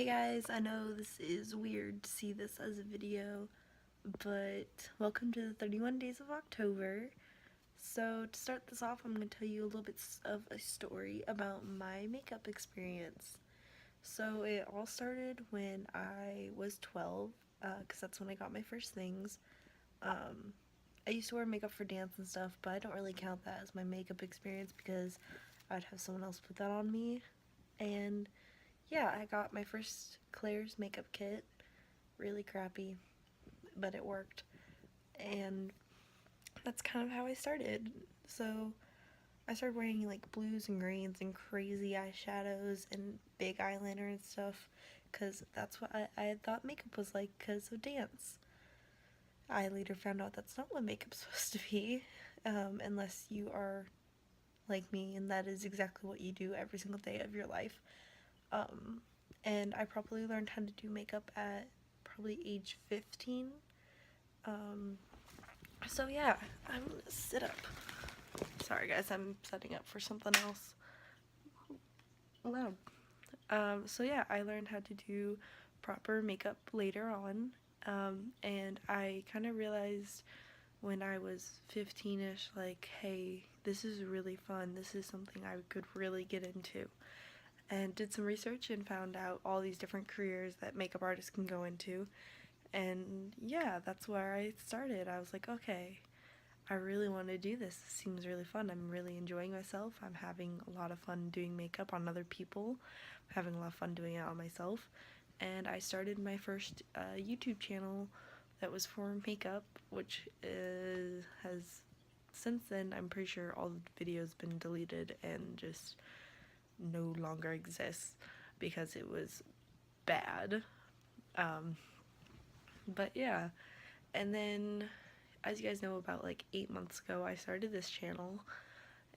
guys, I know this is weird to see this as a video, but welcome to the 31 Days of October. So to start this off, I'm going to tell you a little bit of a story about my makeup experience. So it all started when I was 12, because that's when I got my first things. I used to wear makeup for dance and stuff, but I don't really count that as my makeup experience because I'd have someone else put that on me. And yeah, I got my first Claire's makeup kit. Really crappy, but it worked. And that's kind of how I started. So I started wearing like blues and greens and crazy eyeshadows and big eyeliner and stuff because that's what I had thought makeup was like because of dance. I later found out that's not what makeup's supposed to be, unless you are like me and that is exactly what you do every single day of your life. Um, and I probably learned how to do makeup at probably age 15. Um, so yeah, I'm gonna sit up. Sorry guys, I'm setting up for something else loud. So yeah, I learned how to do proper makeup later on, and I kind of realized when I was 15ish, like, hey, this is really fun. This is something I could really get into. And did some research and found out all these different careers that makeup artists can go into. And yeah, that's where I started. I was like, okay, I really want to do this. This seems really fun. I'm really enjoying myself. I'm having a lot of fun doing makeup on other people. I'm having a lot of fun doing it on myself. And I started my first YouTube channel that was for makeup, which has since then, I'm pretty sure all the videos been deleted and just no longer exists because it was bad. Um, but yeah, and then as you guys know, about like 8 months ago, I started this channel,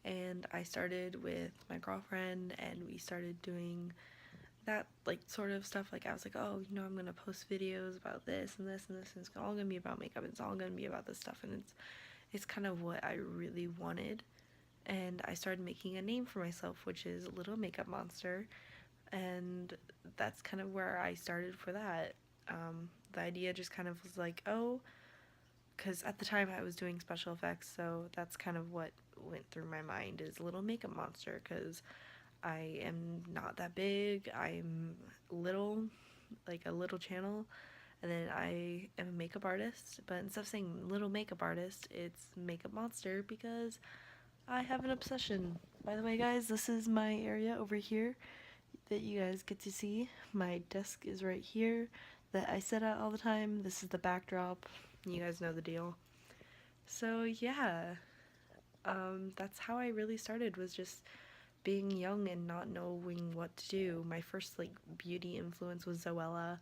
and I started with my girlfriend, and we started doing that like sort of stuff. Like I was like, oh, I'm gonna post videos about this and this and this, and it's all gonna be about makeup. It's all gonna be about this stuff, and it's kind of what I really wanted. And I started making a name for myself, which is Little Makeup Monster, and that's kind of where I started for that. The idea just kind of was like, oh, because at the time I was doing special effects, so that's kind of what went through my mind is Little Makeup Monster, because I am not that big, I'm little, like a little channel, and then I am a makeup artist, but instead of saying Little Makeup Artist, it's Makeup Monster because I have an obsession. By the way, guys, this is my area over here that you guys get to see. My desk is right here that I sit at all the time. This is the backdrop. You guys know the deal. So yeah, that's how I really started, was just being young and not knowing what to do. My first like beauty influence was Zoella,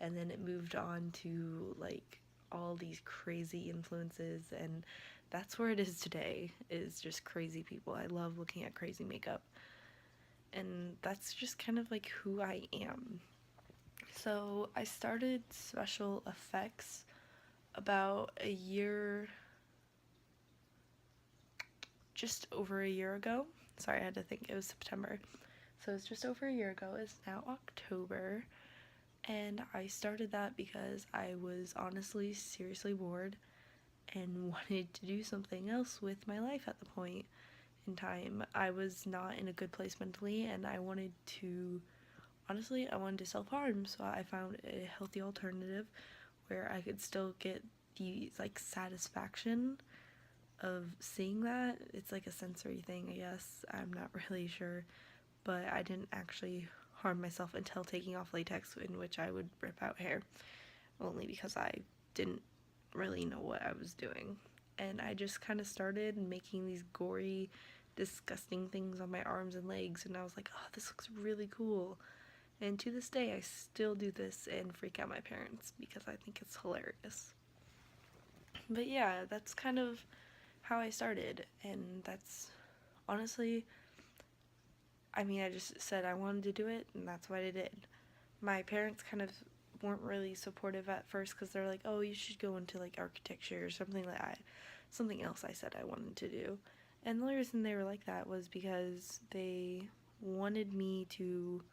and then it moved on to like all these crazy influences, and that's where it is today, is just crazy people. I love looking at crazy makeup, and that's just kind of like who I am. So I started special effects about a year, just over a year ago. Sorry, I had to think, it was September. So it's just over a year ago. It's now October. And I started that because I was honestly seriously bored and wanted to do something else with my life at the point in time. I was not in a good place mentally, and I wanted to, honestly, I wanted to self-harm. So I found a healthy alternative where I could still get the like satisfaction of seeing that. It's like a sensory thing, I guess. I'm not really sure, but I didn't actually harm myself until taking off latex, in which I would rip out hair, only because I didn't really know what I was doing. And I just kind of started making these gory, disgusting things on my arms and legs, and I was like, oh, this looks really cool. And to this day, I still do this and freak out my parents because I think it's hilarious. But yeah, that's kind of how I started, and that's honestly, I mean, I just said I wanted to do it, and that's what I did. My parents kind of weren't really supportive at first because they're like, oh, you should go into like architecture or something like that. Something else I said I wanted to do. And the only reason they were like that was because they wanted me to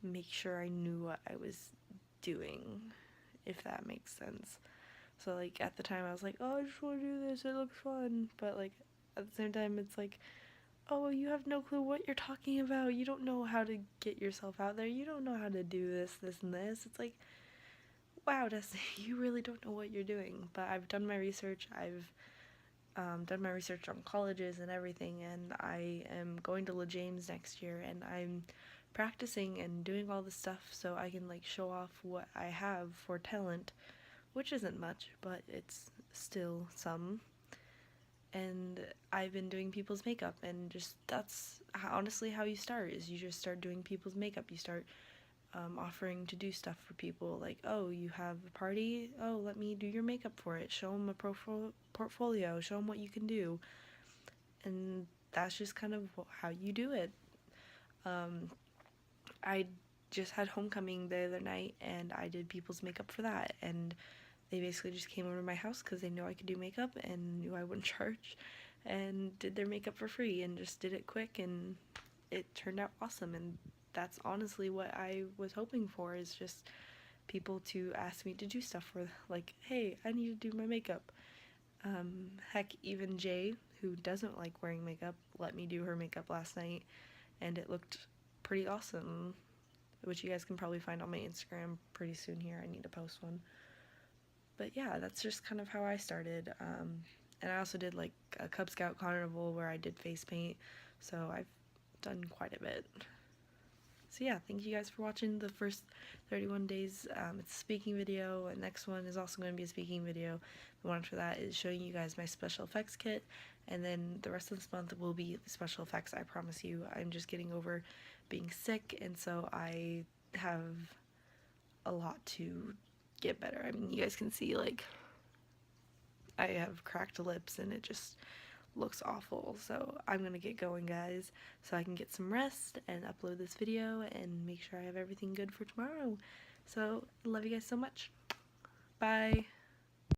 make sure I knew what I was doing, if that makes sense. So like at the time I was like, oh, I just want to do this, it looks fun, but like at the same time it's like, oh, you have no clue what you're talking about, you don't know how to get yourself out there, you don't know how to do this, and this. It's like, wow, Destiny, you really don't know what you're doing. But I've done my research, I've done my research on colleges and everything, and I am going to LeJames next year, and I'm practicing and doing all this stuff so I can like show off what I have for talent, which isn't much, but it's still some. And I've been doing people's makeup, and just that's honestly how you start, is you just start doing people's makeup. You start offering to do stuff for people, like, oh, you have a party, oh, let me do your makeup for it, show them a portfolio, show them what you can do. And that's just kind of how you do it. I just had homecoming the other night, and I did people's makeup for that, and they basically just came over to my house because they knew I could do makeup and knew I wouldn't charge, and did their makeup for free and just did it quick, and it turned out awesome. And that's honestly what I was hoping for, is just people to ask me to do stuff for, like, hey, I need to do my makeup. Heck, even Jay, who doesn't like wearing makeup, let me do her makeup last night, and it looked pretty awesome, which you guys can probably find on my Instagram pretty soon here. I need to post one. But yeah, that's just kind of how I started. And I also did like a Cub Scout carnival where I did face paint, so I've done quite a bit. So yeah, thank you guys for watching the first 31 days. It's a speaking video, and next one is also going to be a speaking video. The one after that is showing you guys my special effects kit, and then the rest of this month will be special effects, I promise you. I'm just getting over being sick, and so I have a lot to get better. I mean, you guys can see, like, I have cracked lips and it just looks awful. So I'm gonna get going, guys, so I can get some rest and upload this video and make sure I have everything good for tomorrow. So love you guys so much. Bye.